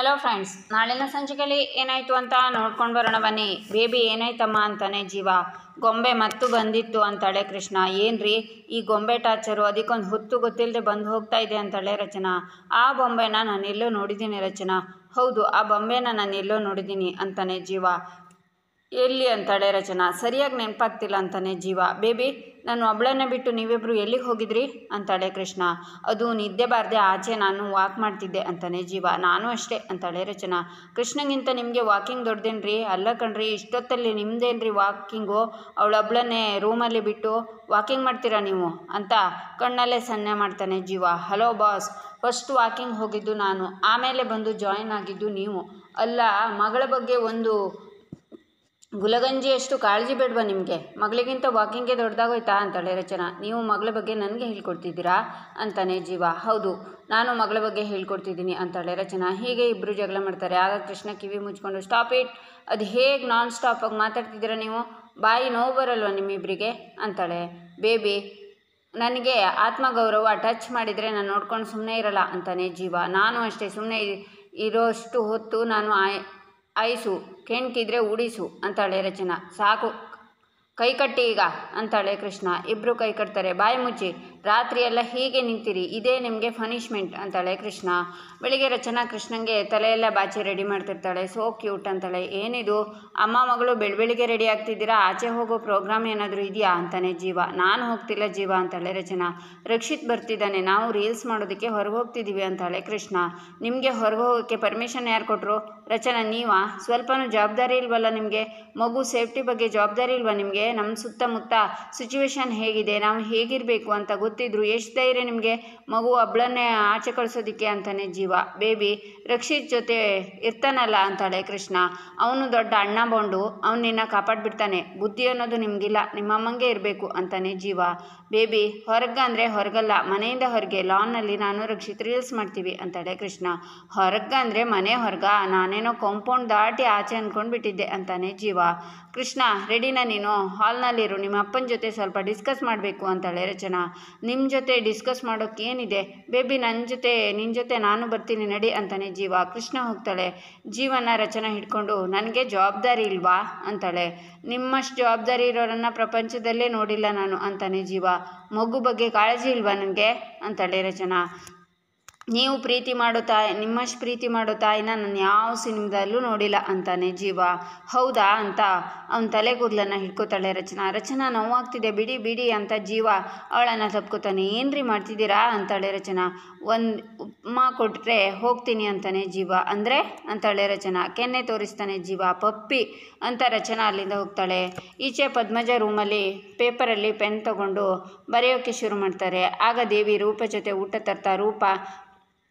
Hello friends, ನಾಳಿನ ಸಂಚಿಕೆಯಲ್ಲಿ ಏನಾಯಿತು ಅಂತ ನೋಡ್ಕೊಂಡು ಬರೋಣ ಬನ್ನಿ. ಬೇಬಿ ಏನಾಯ್ತಮ್ಮ ಅಂತಾನೆ ಜೀವ. ಗೊಂಬೆ ಮತ್ತು ಬಂದಿತ್ತು ಅಂತಾಳೆ ಕೃಷ್ಣ. ಏನ್ರಿ ಈ ಗೊಂಬೆ ಟಾರ್ಚರು, ಅದಕ್ಕೊಂದು ಹೊತ್ತು ಗೊತ್ತಿಲ್ಲದೆ ಬಂದು ಹೋಗ್ತಾ ಇದೆ ಅಂತಾಳೆ ರಚನಾ. ಆ ಬೊಂಬೆನ ನಾನು ಎಲ್ಲೋ ನೋಡಿದ್ದೀನಿ ರಚನಾ. ಹೌದು, ಆ ಬೊಂಬೆನ ನಾನು ಎಲ್ಲೋ ನೋಡಿದ್ದೀನಿ ಅಂತಾನೆ ಜೀವ. ಎಲ್ಲಿ ಅಂತಾಳೆ ರಚನಾ. ಸರಿಯಾಗಿ ನೆನಪಾಗ್ತಿಲ್ಲ ಅಂತಾನೆ ಜೀವ. ಬೇಬಿ, ನಾನು ಒಬ್ಬಳನ್ನೇ ಬಿಟ್ಟು ನೀವಿಬ್ಬರು ಎಲ್ಲಿಗೆ ಹೋಗಿದ್ರಿ ಅಂತಾಳೆ ಕೃಷ್ಣ. ಅದು ನಿದ್ದೆ ಬಾರದೆ ಆಚೆ ನಾನು ವಾಕ್ ಮಾಡ್ತಿದ್ದೆ ಅಂತಾನೆ ಜೀವ. ನಾನು ಅಷ್ಟೇ ಅಂತಾಳೆ ರಚನಾ. ಕೃಷ್ಣಗಿಂತ ನಿಮಗೆ ವಾಕಿಂಗ್ ದೊಡ್ಡದೇನ್ರಿ? ಅಲ್ಲ ಕಣ್ರಿ, ಇಷ್ಟೊತ್ತಲ್ಲಿ ನಿಮ್ದೇನ್ರಿ ವಾಕಿಂಗು? ಅವಳೊಬ್ಳನ್ನೇ ರೂಮಲ್ಲಿ ಬಿಟ್ಟು ವಾಕಿಂಗ್ ಮಾಡ್ತೀರಾ ನೀವು ಅಂತ ಕಣ್ಣಲ್ಲೇ ಸನ್ನೆ ಮಾಡ್ತಾನೆ ಜೀವ. ಹಲೋ ಬಾಸ್, ಫಸ್ಟ್ ವಾಕಿಂಗ್ ಹೋಗಿದ್ದು ನಾನು, ಆಮೇಲೆ ಬಂದು ಜಾಯಿನ್ ಆಗಿದ್ದು ನೀವು. ಅಲ್ಲ, ಮಗಳ ಬಗ್ಗೆ ಒಂದು ಗುಲಗಂಜಿಯಷ್ಟು ಕಾಳಜಿ ಬೇಡವಾ ನಿಮಗೆ? ಮಗಳಿಗಿಂತ ವಾಕಿಂಗ್ಗೆ ದೊಡ್ಡದಾಗೋಯ್ತಾ ಅಂತಾಳೆ ರಚನಾ. ನೀವು ಮಗಳ ಬಗ್ಗೆ ನನಗೆ ಹೇಳ್ಕೊಡ್ತಿದ್ದೀರಾ ಅಂತಾನೆ ಜೀವ. ಹೌದು, ನಾನು ಮಗಳ ಬಗ್ಗೆ ಹೇಳ್ಕೊಡ್ತಿದ್ದೀನಿ ಅಂತಾಳೆ ರಚನಾ. ಹೀಗೆ ಇಬ್ಬರು ಜಗಳ ಮಾಡ್ತಾರೆ. ಆಗ ಕೃಷ್ಣ ಕಿವಿ ಮುಚ್ಕೊಂಡು, ಸ್ಟಾಪ್ ಇಟ್, ಅದು ಹೇಗೆ ನಾನ್ ಸ್ಟಾಪಾಗಿ ಮಾತಾಡ್ತಿದ್ದೀರಾ ನೀವು? ಬಾಯಿ ನೋವು ಬರಲ್ವ ನಿಮ್ಮಿಬ್ಬರಿಗೆ ಅಂತಾಳೆ. ಬೇಬಿ, ನನಗೆ ಆತ್ಮಗೌರವ ಟಚ್ ಮಾಡಿದರೆ ನಾನು ನೋಡ್ಕೊಂಡು ಸುಮ್ಮನೆ ಇರಲ್ಲ ಅಂತಾನೆ ಜೀವ. ನಾನು ಅಷ್ಟೇ, ಸುಮ್ಮನೆ ಇರೋಷ್ಟು ಹೊತ್ತು ನಾನು ಆಯಿಸು, ಕೆಣ್ಕಿದ್ರೆ ಉಡಿಸು ಅಂತಾಳೆ ರಚನಾ. ಸಾಕು, ಕೈ ಕಟ್ಟಿ ಈಗ ಅಂತಾಳೆ ಕೃಷ್ಣ. ಇಬ್ಬರು ಕೈ ಕಟ್ತಾರೆ. ಬಾಯಿ ಮುಚ್ಚಿ, ರಾತ್ರಿ ಎಲ್ಲ ಹೀಗೆ ನಿಂತಿರಿ, ಇದೇ ನಿಮಗೆ ಪನಿಷ್ಮೆಂಟ್ ಅಂತಾಳೆ ಕೃಷ್ಣ. ಬೆಳಿಗ್ಗೆ ರಚನಾ ಕೃಷ್ಣಂಗೆ ತಲೆಯೆಲ್ಲ ಬಾಚಿ ರೆಡಿ ಮಾಡ್ತಿರ್ತಾಳೆ. ಸೋ ಕ್ಯೂಟ್ ಅಂತಾಳೆ. ಏನಿದು ಅಮ್ಮ ಮಗಳು ಬೆಳಬೆಳಿಗ್ಗೆ ರೆಡಿ ಆಗ್ತಿದ್ದೀರಾ? ಆಚೆ ಹೋಗೋ ಪ್ರೋಗ್ರಾಮ್ ಏನಾದರೂ ಇದೆಯಾ ಅಂತಾನೆ ಜೀವ. ನಾನು ಹೋಗ್ತಿಲ್ಲ ಜೀವ ಅಂತಾಳೆ ರಚನಾ. ರಕ್ಷಿತ್ ಬರ್ತಿದ್ದಾನೆ, ನಾವು ರೀಲ್ಸ್ ಮಾಡೋದಕ್ಕೆ ಹೊರಗೆ ಹೋಗ್ತಿದ್ದೀವಿ ಅಂತಾಳೆ ಕೃಷ್ಣ. ನಿಮಗೆ ಹೊರಗೆ ಹೋಗೋಕ್ಕೆ ಪರ್ಮಿಷನ್ ಯಾರು ಕೊಟ್ಟರು? ರಚನಾ, ನೀವಾ? ಸ್ವಲ್ಪನೂ ಜವಾಬ್ದಾರಿ ಇಲ್ವಲ್ಲ ನಿಮಗೆ? ಮಗು ಸೇಫ್ಟಿ ಬಗ್ಗೆ ಜವಾಬ್ದಾರಿ ಇಲ್ವಾ ನಿಮಗೆ? ನಮ್ಮ ಸುತ್ತಮುತ್ತ ಸಿಚುವೇಶನ್ ಹೇಗಿದೆ, ನಾವು ಹೇಗಿರಬೇಕು ಅಂತ ಗೊತ್ತಿದ್ರು ಎಷ್ಟು ಧೈರ್ಯ ನಿಮಗೆ ಮಗು ಒಬ್ಬಳನ್ನೇ ಆಚೆ ಕಳಿಸೋದಕ್ಕೆ ಅಂತಾನೆ ಜೀವ. ಬೇಬಿ, ರಕ್ಷಿತ್ ಜೊತೆ ಇರ್ತಾನಲ್ಲ ಅಂತಾಳೆ ಕೃಷ್ಣ. ಅವನು ದೊಡ್ಡ ಅಣ್ಣ ಬೋಂಡು, ಅವನು ನಿನ್ನ ಕಾಪಾಡ್ಬಿಡ್ತಾನೆ. ಬುದ್ಧಿ ಅನ್ನೋದು ನಿಮಗಿಲ್ಲ, ನಿಮ್ಮಮ್ಮಂಗೆ ಇರಬೇಕು ಅಂತಾನೆ ಜೀವ. ಬೇಬಿ, ಹೊರಗಂದರೆ ಹೊರಗಲ್ಲ, ಮನೆಯಿಂದ ಹೊರಗೆ ಲಾನ್ನಲ್ಲಿ ನಾನು ರಕ್ಷಿತ್ ರೀಲ್ಸ್ ಮಾಡ್ತೀವಿ ಅಂತಾಳೆ ಕೃಷ್ಣ. ಹೊರಗಂದರೆ ಮನೆ ಹೊರಗ? ನಾನೇನೋ ಕಾಂಪೌಂಡ್ ದಾಟಿ ಆಚೆ ಅಂದ್ಕೊಂಡ್ಬಿಟ್ಟಿದ್ದೆ ಅಂತಾನೆ ಜೀವ. ಕೃಷ್ಣ, ರೆಡಿನಾ ನೀನು? ಹಾಲ್ನಲ್ಲಿರು, ನಿಮ್ಮ ಅಪ್ಪನ ಜೊತೆ ಸ್ವಲ್ಪ ಡಿಸ್ಕಸ್ ಮಾಡಬೇಕು ಅಂತಾಳೆ ರಚನಾ. ನಿಮ್ಮ ಜೊತೆ ಡಿಸ್ಕಸ್ ಮಾಡೋಕ್ಕೆ ಏನಿದೆ ಬೇಬಿ, ನಿನ್ನ ಜೊತೆ ನಾನು ಬರ್ತೀನಿ ನಡಿ ಅಂತಾನೆ ಜೀವ. ಕೃಷ್ಣ ಹೋಗ್ತಾಳೆ. ಜೀವನ ರಚನಾ ಹಿಡ್ಕೊಂಡು, ನನಗೆ ಜವಾಬ್ದಾರಿ ಇಲ್ವಾ ಅಂತಾಳೆ. ನಿಮ್ಮಷ್ಟು ಜವಾಬ್ದಾರಿ ಇರೋರನ್ನ ಪ್ರಪಂಚದಲ್ಲೇ ನೋಡಿಲ್ಲ ನಾನು ಅಂತಾನೆ ಜೀವ. ಮಗು ಬಗ್ಗೆ ಕಾಳಜಿ ಇಲ್ವಾ ನನಗೆ ಅಂತಾಳೆ ರಚನಾ. ನೀವು ಪ್ರೀತಿ ಮಾಡೋ ತಾಯಿ, ನಿಮ್ಮಷ್ಟು ಪ್ರೀತಿ ಮಾಡೋ ತಾಯಿನ ನಾನು ಯಾವ ಸಿನಿಮಾದಲ್ಲೂ ನೋಡಿಲ್ಲ ಅಂತಾನೆ ಜೀವ. ಹೌದಾ ಅಂತ ಅವನ ತಲೆ ಕೂದಲನ್ನು ಹಿಡ್ಕೋತಾಳೆ ರಚನಾ. ರಚನಾ, ನೋವಾಗ್ತಿದೆ, ಬಿಡಿ ಬಿಡಿ ಅಂತ ಜೀವ ಅವಳನ್ನು ತಪ್ಕೋತಾನೆ. ಏನ್ರಿ ಮಾಡ್ತಿದ್ದೀರಾ ಅಂತಾಳೆ ರಚನಾ. ಒಂದು ಉಪ್ಮಾ ಕೊಟ್ಟರೆ ಹೋಗ್ತೀನಿ ಅಂತಾನೆ ಜೀವ. ಅಂದರೆ ಅಂತಾಳೆ ರಚನಾ. ಕೆನ್ನೆ ತೋರಿಸ್ತಾನೆ ಜೀವ. ಪಪ್ಪಿ ಅಂತ ರಚನಾ ಅಲ್ಲಿಂದ ಹೋಗ್ತಾಳೆ. ಈಚೆ ಪದ್ಮಜ ರೂಮಲ್ಲಿ ಪೇಪರಲ್ಲಿ ಪೆನ್ ತಗೊಂಡು ಬರೆಯೋಕ್ಕೆ ಶುರು ಮಾಡ್ತಾರೆ. ಆಗ ದೇವಿ ರೂಪ ಜೊತೆ ಊಟ ತರ್ತಾ, ರೂಪ,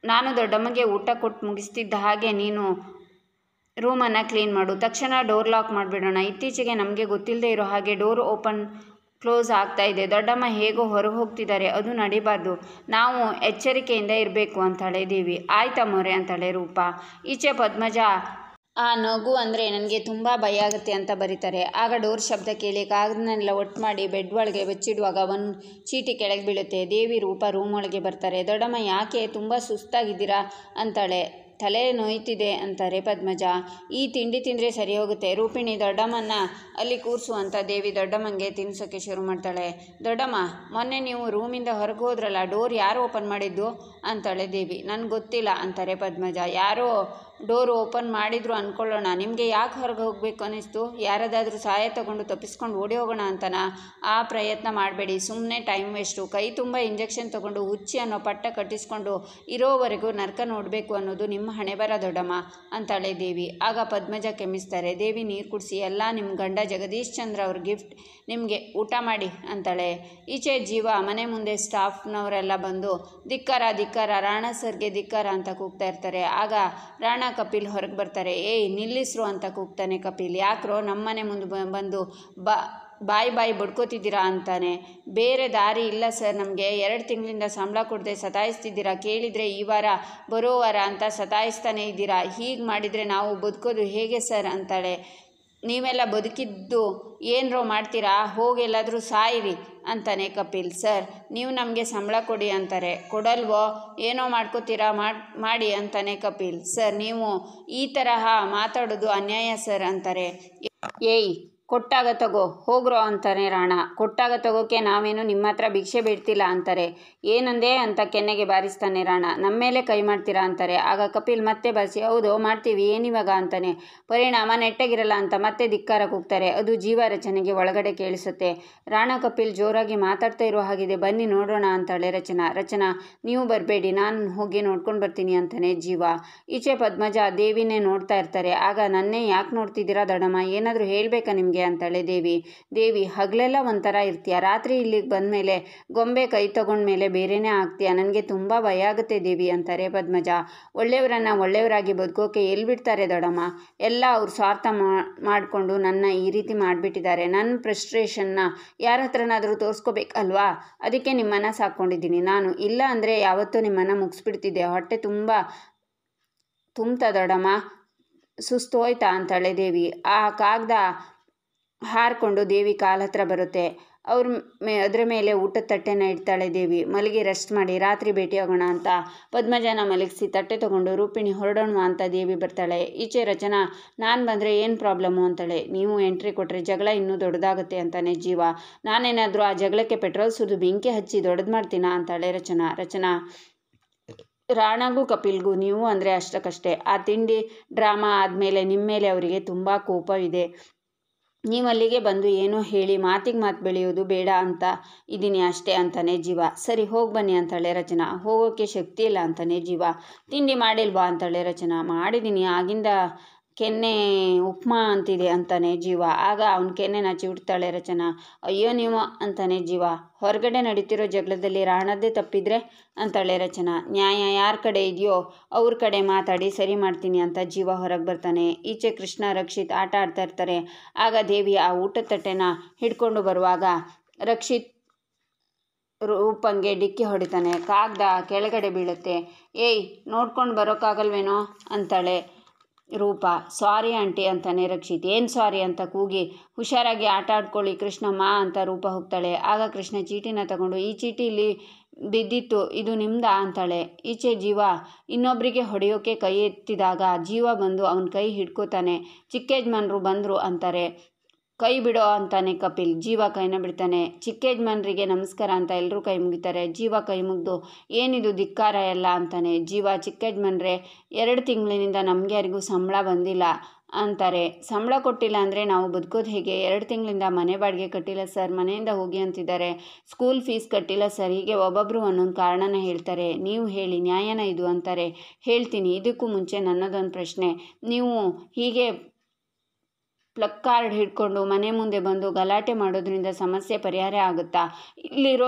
ನಾನು ದೊಡ್ಡಮ್ಮಗೆ ಊಟ ಕೊಟ್ಟು ಮುಗಿಸ್ತಿದ್ದ ಹಾಗೆ ನೀನು ರೂಮನ್ನು ಕ್ಲೀನ್ ಮಾಡು, ತಕ್ಷಣ ಡೋರ್ ಲಾಕ್ ಮಾಡಿಬಿಡೋಣ. ಇತ್ತೀಚೆಗೆ ನಮಗೆ ಗೊತ್ತಿಲ್ಲದೆ ಇರೋ ಹಾಗೆ ಡೋರ್ ಓಪನ್ ಕ್ಲೋಸ್ ಆಗ್ತಾ ಇದೆ. ದೊಡ್ಡಮ್ಮ ಹೇಗೋ ಹೊರಗೆ ಹೋಗ್ತಿದ್ದಾರೆ, ಅದು ನಡಿಬಾರ್ದು, ನಾವು ಎಚ್ಚರಿಕೆಯಿಂದ ಇರಬೇಕು ಅಂತಾಳೆ ದೇವಿ. ಆಯ್ತಮ್ಮೋರೆ ಅಂತಾಳೆ ರೂಪ. ಈಚೆ ಪದ್ಮಜ, ಆ ನಗು ಅಂದರೆ ನನಗೆ ತುಂಬ ಭಯ ಆಗುತ್ತೆ ಅಂತ ಬರೀತಾರೆ. ಆಗ ಡೋರ್ ಶಬ್ದ ಕೇಳಿ ಕಾಗದನ್ನೆಲ್ಲ ಒಟ್ಟು ಮಾಡಿ ಬೆಡ್ ಒಳಗೆ ಬಚ್ಚಿಡುವಾಗ ಒಂದು ಚೀಟಿ ಕೆಳಗೆ ಬೀಳುತ್ತೆ. ದೇವಿ ರೂಪ ರೂಮ್ ಒಳಗೆ ಬರ್ತಾರೆ. ದೊಡ್ಡಮ್ಮ, ಯಾಕೆ ತುಂಬ ಸುಸ್ತಾಗಿದ್ದೀರಾ ಅಂತಾಳೆ. ತಲೆ ನೋಯ್ತಿದೆ ಅಂತಾರೆ ಪದ್ಮಜ. ಈ ತಿಂಡಿ ತಿಂದರೆ ಸರಿ ಹೋಗುತ್ತೆ. ರೂಪಿಣಿ, ದೊಡ್ಡಮ್ಮನ ಅಲ್ಲಿ ಕೂರಿಸು ಅಂತ ದೇವಿ ದೊಡ್ಡಮ್ಮಂಗೆ ತಿನ್ನಿಸೋಕ್ಕೆ ಶುರು ಮಾಡ್ತಾಳೆ. ದೊಡ್ಡಮ್ಮ, ಮೊನ್ನೆ ನೀವು ರೂಮಿಂದ ಹೊರಗೆ ಹೋದ್ರಲ್ಲ, ಡೋರ್ ಯಾರು ಓಪನ್ ಮಾಡಿದ್ದು ಅಂತಾಳೆ ದೇವಿ. ನನಗೆ ಗೊತ್ತಿಲ್ಲ ಅಂತಾರೆ ಪದ್ಮಜ. ಯಾರೋ ಡೋರ್ ಓಪನ್ ಮಾಡಿದ್ರು ಅಂದ್ಕೊಳ್ಳೋಣ, ನಿಮಗೆ ಯಾಕೆ ಹೊರಗೆ ಹೋಗಬೇಕು ಅನ್ನಿಸ್ತು? ಯಾರದಾದ್ರೂ ಸಹಾಯ ತಗೊಂಡು ತಪ್ಪಿಸ್ಕೊಂಡು ಓಡಿ ಹೋಗೋಣ ಅಂತನಾ? ಆ ಪ್ರಯತ್ನ ಮಾಡಬೇಡಿ, ಸುಮ್ಮನೆ ಟೈಮ್ ವೇಸ್ಟು. ಕೈ ತುಂಬ ಇಂಜೆಕ್ಷನ್ ತೊಗೊಂಡು ಹುಚ್ಚಿ ಅನ್ನೋ ಪಟ್ಟ ಕಟ್ಟಿಸ್ಕೊಂಡು ಇರೋವರೆಗೂ ನರ್ಕ ನೋಡಬೇಕು ಅನ್ನೋದು ನಿಮ್ಮ ಹಣೆ ಬರ ದೊಡ್ಡಮ್ಮ ಅಂತಾಳೆ ದೇವಿ. ಆಗ ಪದ್ಮಜ ಕೆಮ್ಮಿಸ್ತಾರೆ. ದೇವಿ ನೀರು ಕುಡಿಸಿ, ಎಲ್ಲ ನಿಮ್ಮ ಗಂಡ ಜಗದೀಶ್ ಚಂದ್ರ ಅವ್ರ ಗಿಫ್ಟ್, ನಿಮಗೆ ಊಟ ಮಾಡಿ ಅಂತಾಳೆ. ಈಚೆ ಜೀವ ಮನೆ ಮುಂದೆ ಸ್ಟಾಫ್ನವರೆಲ್ಲ ಬಂದು ಧಿಕ್ಕಾರ ಧಿಕ್ಕಾರ, ರಾಣ ಸರ್ಗೆ ಧಿಕ್ಕಾರ ಅಂತ ಕೂಗ್ತಾ ಇರ್ತಾರೆ. ಆಗ ರಾಣ ಕಪಿಲ್ ಹೊರಗೆ ಬರ್ತಾರೆ. ಏಯ್ ನಿಲ್ಲಿಸ್ರು ಅಂತ ಕೂಗ್ತಾನೆ ಕಪಿಲ್. ಯಾಕ್ರೋ ನಮ್ಮನೆ ಮುಂದೆ ಬಂದು ಬಾಯಿ ಬಡ್ಕೋತಿದ್ದೀರಾ ಅಂತಾನೆ. ಬೇರೆ ದಾರಿ ಇಲ್ಲ ಸರ್, ನಮಗೆ 2 ತಿಂಗಳಿಂದ ಸಂಬಳ ಕೊಡದೆ ಸತಾಯಿಸ್ತಿದ್ದೀರಾ, ಕೇಳಿದರೆ ಈ ವಾರ ಬರೋ ವಾರ ಅಂತ ಸತಾಯಿಸ್ತಾನೆ ಇದ್ದೀರಾ, ಹೀಗೆ ಮಾಡಿದರೆ ನಾವು ಬದುಕೋದು ಹೇಗೆ ಸರ್ ಅಂತಾಳೆ. ನೀವೆಲ್ಲ ಬದುಕಿದ್ದು ಏನರೋ ಮಾಡ್ತೀರಾ, ಹೋಗಿ ಎಲ್ಲಾದರೂ ಸಾಯಿರಿ ಅಂತಾನೆ ಕಪಿಲ್. ಸರ್ ನೀವು ನಮಗೆ ಸಂಬಳ ಕೊಡಿ ಅಂತಾರೆ. ಕೊಡಲ್ವೋ, ಏನೋ ಮಾಡ್ಕೋತೀರಾ ಮಾಡಿ ಅಂತಾನೆ ಕಪಿಲ್. ಸರ್ ನೀವು ಈ ತರಹ ಮಾತಾಡೋದು ಅನ್ಯಾಯ ಸರ್ ಅಂತಾರೆ. ಏಯ್ ಕೊಟ್ಟಾಗ ತಗೋ ಹೋಗ್ರೋ ಅಂತಾನೆ ರಾಣಾ. ಕೊಟ್ಟಾಗ ತಗೋಕೆ ನಾವೇನು ನಿಮ್ಮ ಹತ್ರ ಭಿಕ್ಷೆ ಬೇಡ್ತಿಲ್ಲ ಅಂತಾರೆ. ಏನಂದೆ ಅಂತ ಕೆನ್ನೆಗೆ ಬಾರಿಸ್ತಾನೆ ರಾಣಾ. ನಮ್ಮ ಮೇಲೆ ಕೈ ಮಾಡ್ತೀರಾ ಅಂತಾರೆ. ಆಗ ಕಪಿಲ್ ಮತ್ತೆ ಬಾರಿಸಿ ಹೌದು ಮಾಡ್ತೀವಿ ಏನಿವಾಗ ಅಂತಾನೆ. ಪರಿಣಾಮ ನೆಟ್ಟಗಿರಲ್ಲ ಅಂತ ಮತ್ತೆ ಧಿಕ್ಕಾರ ಕೂಗ್ತಾರೆ. ಅದು ಜೀವ ರಚನೆಗೆ ಒಳಗಡೆ ಕೇಳಿಸುತ್ತೆ. ರಾಣಾ ಕಪಿಲ್ ಜೋರಾಗಿ ಮಾತಾಡ್ತಾ ಇರೋ ಹಾಗಿದೆ, ಬನ್ನಿ ನೋಡೋಣ ಅಂತಾಳೆ ರಚನಾ. ರಚನಾ ನೀವು ಬರಬೇಡಿ, ನಾನು ಹೋಗಿ ನೋಡ್ಕೊಂಡು ಬರ್ತೀನಿ ಅಂತಾನೆ ಜೀವ. ಈಚೆ ಪದ್ಮಜ ದೇವಿನೇ ನೋಡ್ತಾ ಇರ್ತಾರೆ. ಆಗ ನನ್ನೇ ಯಾಕೆ ನೋಡ್ತಿದ್ದೀರಾ ದೊಡ್ಡಮ್ಮ, ಏನಾದರೂ ಹೇಳ್ಬೇಕಾ ನಿಮಗೆ ಅಂತಾಳೆ ದೇವಿ. ದೇವಿ ಹಗಲೆಲ್ಲ ಒಂಥರ ಇರ್ತೀಯ, ರಾತ್ರಿ ಇಲ್ಲಿಗೆ ಬಂದಮೇಲೆ ಗೊಂಬೆ ಕೈ ತಗೊಂಡ್ಮೇಲೆ ಬೇರೆನೇ ಆಗ್ತೀಯ, ನನಗೆ ತುಂಬ ಭಯ ಆಗುತ್ತೆ ದೇವಿ ಅಂತಾರೆ ಪದ್ಮಜ. ಒಳ್ಳೆಯವರನ್ನ ಒಳ್ಳೆಯವರಾಗಿ ಬದುಕೋಕೆ ಎಲ್ಲಿ ಬಿಡ್ತಾರೆ ದೊಡ್ಡಮ್ಮ, ಎಲ್ಲ ಅವ್ರು ಸ್ವಾರ್ಥ ಮಾಡಿಕೊಂಡು ನನ್ನ ಈ ರೀತಿ ಮಾಡಿಬಿಟ್ಟಿದ್ದಾರೆ. ನನ್ನ ಫ್ರಸ್ಟ್ರೇಷನ್ನ ಯಾರ ಹತ್ರನಾದರೂ ತೋರಿಸ್ಕೋಬೇಕಲ್ವಾ, ಅದಕ್ಕೆ ನಿಮ್ಮನ್ನು ಸಾಕೊಂಡಿದ್ದೀನಿ ನಾನು. ಇಲ್ಲ ಅಂದರೆ ಯಾವತ್ತೂ ನಿಮ್ಮನ್ನು ಮುಗಿಸ್ಬಿಡ್ತಿದ್ದೆ. ಹೊಟ್ಟೆ ತುಂಬ್ತಾ ದೊಡ್ಡಮ್ಮ, ಸುಸ್ತು ಹೋಯ್ತಾ ಅಂತಾಳೆ ದೇವಿ. ಆ ಕಾಗ್ದ ಹಾರಿಕೊಂಡು ದೇವಿ ಕಾಲ ಹತ್ರ ಬರುತ್ತೆ. ಅದ್ರ ಮೇಲೆ ಊಟದ ತಟ್ಟೆನ ಇಡ್ತಾಳೆ ದೇವಿ. ಮಲಗಿ ರೆಸ್ಟ್ ಮಾಡಿ, ರಾತ್ರಿ ಭೇಟಿಯಾಗೋಣ ಅಂತ ಪದ್ಮಜನ ಮಲಗಿಸಿ ತಟ್ಟೆ ತಗೊಂಡು ರೂಪಿಣಿ ಹೊರಡೋಣ ಅಂತ ದೇವಿ ಬರ್ತಾಳೆ. ಈಚೆ ರಚನಾ ನಾನು ಬಂದರೆ ಏನು ಪ್ರಾಬ್ಲಮ್ಮು ಅಂತಾಳೆ. ನೀವು ಎಂಟ್ರಿ ಕೊಟ್ಟರೆ ಜಗಳ ಇನ್ನೂ ದೊಡ್ಡದಾಗುತ್ತೆ ಅಂತಾನೆ ಜೀವ. ನಾನೇನಾದರೂ ಆ ಜಗಳಕ್ಕೆ ಪೆಟ್ರೋಲ್ ಸುರಿದು ಬೆಂಕಿ ಹಚ್ಚಿ ದೊಡ್ಡದು ಮಾಡ್ತೀನಾ ಅಂತಾಳೆ ರಚನಾ. ರಚನಾ ರಾಣಾಗೂ ಕಪಿಲ್ಗೂ ನೀವು ಅಂದರೆ ಅಷ್ಟಕ್ಕಷ್ಟೇ. ಆ ತಿಂಡಿ ಡ್ರಾಮಾ ಆದಮೇಲೆ ನಿಮ್ಮ ಮೇಲೆ ಅವರಿಗೆ ತುಂಬ ಕೋಪವಿದೆ. ನೀವು ಅಲ್ಲಿಗೆ ಬಂದು ಏನೋ ಹೇಳಿ ಮಾತಿಗೆ ಮಾತು ಬೆಳೆಯೋದು ಬೇಡ ಅಂತ ಇದ್ದೀನಿ ಅಷ್ಟೇ ಅಂತಾನೆ ಜೀವ. ಸರಿ ಹೋಗಿ ಬನ್ನಿ ಅಂತಾಳೆ ರಚನಾ. ಹೋಗೋಕ್ಕೆ ಶಕ್ತಿ ಇಲ್ಲ ಅಂತಾನೆ ಜೀವ. ತಿಂಡಿ ಮಾಡಿಲ್ವಾ ಅಂತಾಳೆ ರಚನಾ. ಮಾಡಿದ್ದೀನಿ, ಆಗಿಂದ ಕೆನ್ನೆ ಉಪ್ಮಾ ಅಂತಿದೆ ಅಂತಾನೆ ಜೀವ. ಆಗ ಅವನ ಕೆನ್ನೆನ ಚಿವುಟ್ತಾಳೆ ರಚನಾ. ಅಯ್ಯೋ ನೀವು ಅಂತಾನೆ ಜೀವ. ಹೊರಗಡೆ ನಡೀತಿರೋ ಜಗಳದಲ್ಲಿ ರಾಣದ್ದೇ ತಪ್ಪಿದ್ರೆ ಅಂತಾಳೆ ರಚನಾ. ನ್ಯಾಯ ಯಾರ ಕಡೆ ಇದೆಯೋ ಅವ್ರ ಕಡೆ ಮಾತಾಡಿ ಸರಿ ಮಾಡ್ತೀನಿ ಅಂತ ಜೀವ ಹೊರಗೆ ಬರ್ತಾನೆ. ಈಚೆ ಕೃಷ್ಣ ರಕ್ಷಿತ್ ಆಟ ಆಡ್ತಾ ಇರ್ತಾರೆ. ಆಗ ದೇವಿ ಆ ಊಟದ ತಟ್ಟೆನ ಹಿಡ್ಕೊಂಡು ಬರುವಾಗ ರಕ್ಷಿತ್ ರೂಪಂಗೆ ಡಿಕ್ಕಿ ಹೊಡಿತಾನೆ. ಕಾಗ್ದ ಕೆಳಗಡೆ ಬೀಳುತ್ತೆ. ಏಯ್ ನೋಡ್ಕೊಂಡು ಬರೋಕ್ಕಾಗಲ್ವೇನೋ ಅಂತಾಳೆ ರೂಪ. ಸಾರಿ ಆಂಟಿ ಅಂತಾನೆ ರಕ್ಷಿತ್. ಏನು ಸಾರಿ ಅಂತ ಕೂಗಿ ಹುಷಾರಾಗಿ ಆಟ ಆಡ್ಕೊಳ್ಳಿ ಕೃಷ್ಣಮ್ಮ ಅಂತ ರೂಪ ಹೋಗ್ತಾಳೆ. ಆಗ ಕೃಷ್ಣ ಚೀಟಿನ ತಗೊಂಡು ಈ ಚೀಟಿ ಇಲ್ಲಿ ಬಿದ್ದಿತ್ತು, ಇದು ನಿಮ್ದಾ ಅಂತಾಳೆ. ಈಚೆ ಜೀವ ಇನ್ನೊಬ್ಬರಿಗೆ ಹೊಡೆಯೋಕೆ ಕೈ ಎತ್ತಿದಾಗ ಜೀವ ಬಂದು ಅವನ ಕೈ ಹಿಡ್ಕೋತಾನೆ. ಚಿಕ್ಕ ಯಜಮಾನ್ರು ಬಂದರು ಅಂತಾರೆ. ಕೈ ಬಿಡೋ ಅಂತಾನೆ ಕಪಿಲ್. ಜೀವ ಕೈನ ಬಿಡ್ತಾನೆ. ಚಿಕ್ಕ ಯಜಮಾನ್ರಿಗೆ ನಮಸ್ಕಾರ ಅಂತ ಎಲ್ಲರೂ ಕೈ ಮುಗಿತಾರೆ. ಜೀವ ಕೈ ಮುಗಿದು ಏನಿದು ಧಿಕ್ಕಾರ ಎಲ್ಲ ಅಂತಾನೆ. ಜೀವ ಚಿಕ್ಕ ಯಜಮಾನ್ರೆ 2 ತಿಂಗಳಿನಿಂದ ನಮಗೆ ಯಾರಿಗೂ ಸಂಬಳ ಬಂದಿಲ್ಲ ಅಂತಾರೆ. ಸಂಬಳ ಕೊಟ್ಟಿಲ್ಲ ಅಂದರೆ ನಾವು ಬದುಕೋದು ಹೇಗೆ? 2 ತಿಂಗಳಿಂದ ಮನೆ ಬಾಡಿಗೆ ಕಟ್ಟಿಲ್ಲ ಸರ್, ಮನೆಯಿಂದ ಹೋಗಿ ಅಂತಿದ್ದಾರೆ, ಸ್ಕೂಲ್ ಫೀಸ್ ಕಟ್ಟಿಲ್ಲ ಸರ್, ಹೀಗೆ ಒಬ್ಬೊಬ್ಬರು ಒಂದೊಂದು ಕಾರಣನ ಹೇಳ್ತಾರೆ. ನೀವು ಹೇಳಿ ನ್ಯಾಯನ ಇದು ಅಂತಾರೆ. ಹೇಳ್ತೀನಿ. ಇದಕ್ಕೂ ಮುಂಚೆ ನನ್ನದೊಂದು ಪ್ರಶ್ನೆ, ನೀವು ಹೀಗೆ ಪ್ಲಕ್ಕಾರ್ಡ್ ಹಿಡ್ಕೊಂಡು ಮನೆ ಮುಂದೆ ಬಂದು ಗಲಾಟೆ ಮಾಡೋದ್ರಿಂದ ಸಮಸ್ಯೆ ಪರಿಹಾರ ಆಗುತ್ತಾ? ಇಲ್ಲಿರೋ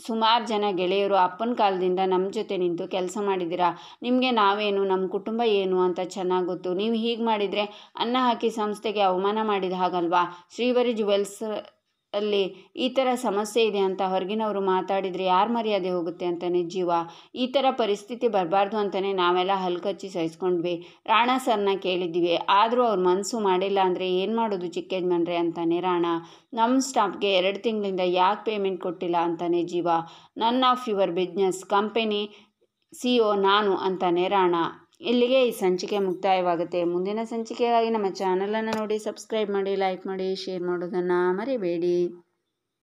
ಸುಮಾರು ಜನ ಗೆಳೆಯರು ಅಪ್ಪನ ಕಾಲದಿಂದ ನಮ್ಮ ಜೊತೆ ನಿಂತು ಕೆಲಸ ಮಾಡಿದ್ದೀರಾ. ನಿಮಗೆ ನಾವೇನು, ನಮ್ಮ ಕುಟುಂಬ ಏನು ಅಂತ ಚೆನ್ನಾಗಿ ಗೊತ್ತು. ನೀವು ಹೀಗೆ ಮಾಡಿದರೆ ಅನ್ನ ಹಾಕಿ ಸಂಸ್ಥೆಗೆ ಅವಮಾನ ಮಾಡಿದ ಹಾಗಲ್ವಾ? ಶ್ರೀವರಿ ಜುವೆಲ್ಸ್ ಅಲ್ಲಿ ಈ ಥರ ಸಮಸ್ಯೆ ಇದೆ ಅಂತ ಹೊರಗಿನವರು ಮಾತಾಡಿದರೆ ಯಾರ ಮರ್ಯಾದೆ ಹೋಗುತ್ತೆ ಅಂತಾನೆ ಜೀವ. ಈ ಥರ ಪರಿಸ್ಥಿತಿ ಬರಬಾರ್ದು ಅಂತಲೇ ನಾವೆಲ್ಲ ಹಲ್ಕಚ್ಚಿ ಸಹಿಸ್ಕೊಂಡ್ವಿ. ರಾಣಾ ಸರ್ನ ಕೇಳಿದ್ವಿ, ಆದರೂ ಅವ್ರು ಮನಸ್ಸು ಮಾಡಿಲ್ಲ ಅಂದರೆ ಏನು ಮಾಡೋದು ಚಿಕ್ಕ ಯಜಮಾನ್ರೆ ಅಂತಾನೆ ರಾಣಾ. ನಮ್ಮ ಸ್ಟಾಫ್ಗೆ 2 ತಿಂಗಳಿಂದ ಯಾಕೆ ಪೇಮೆಂಟ್ ಕೊಟ್ಟಿಲ್ಲ ಅಂತಾನೆ ಜೀವ. None of your business, company CEO ನಾನು ಅಂತಾನೆ ರಾಣಾ. ಇಲ್ಲಿಗೆ ಈ ಸಂಚಿಕೆ ಮುಕ್ತಾಯವಾಗುತ್ತೆ. ಮುಂದಿನ ಸಂಚಿಕೆಗಾಗಿ ನಮ್ಮ ಚಾನಲನ್ನು ನೋಡಿ, ಸಬ್ಸ್ಕ್ರೈಬ್ ಮಾಡಿ, ಲೈಕ್ ಮಾಡಿ, ಶೇರ್ ಮಾಡೋದನ್ನು ಮರಿಬೇಡಿ.